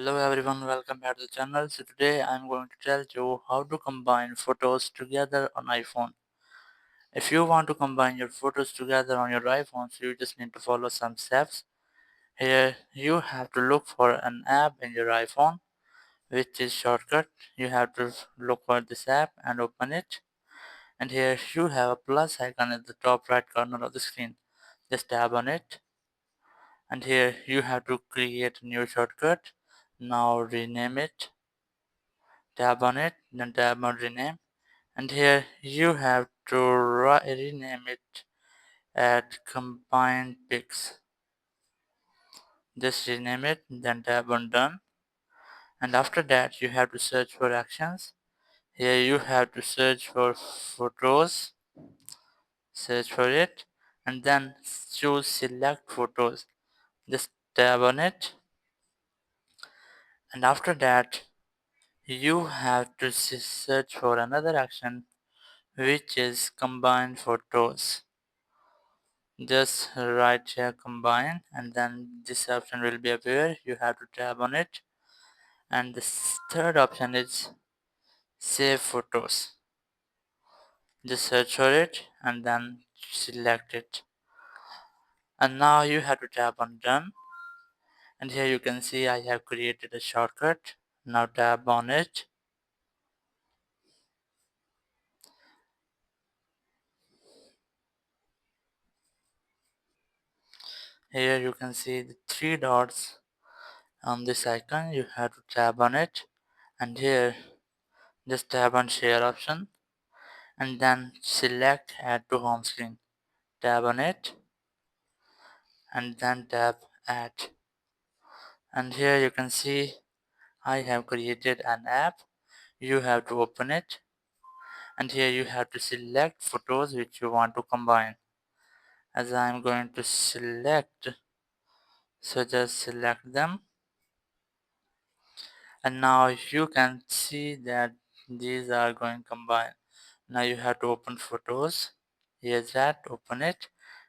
Hello everyone, welcome back to the channel. So today I'm going to tell you how to combine photos together on iPhone. If you want to combine your photos together on your iPhone, so you just need to follow some steps. Here you have to look for an app in your iPhone, which is shortcut. You have to look for this app and open it. And here you have a plus icon at the top right corner of the screen. Just tap on it. And here you have to create a new shortcut. Now rename it. Tap on it, then tap on rename, and here you have to rename it at combined pics. Just rename it, then tap on done, and after that you have to search for actions. Here you have to search for photos, search for it, and then choose select photos. Just tap on it, and after that you have to search for another action, which is combine photos. Just right here combine, and then this option will be appear. You have to tap on it, and the third option is save photos. Just search for it and then select it, and now you have to tap on done, and here you can see I have created a shortcut. Now tap on it, here you can see the three dots on this icon. You have to tap on it, and here just tap on share option, and then select add to home screen. Tap on it and then tap add, and here you can see I have created an app. You have to open it, and here you have to select photos which you want to combine. As I am going to select, so just select them, and now you can see that these are going combined. Now you have to open photos. Here's that, open it,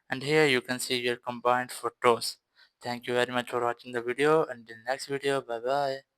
and here you can see your combined photos. Thank you very much for watching the video. Until next video, bye bye.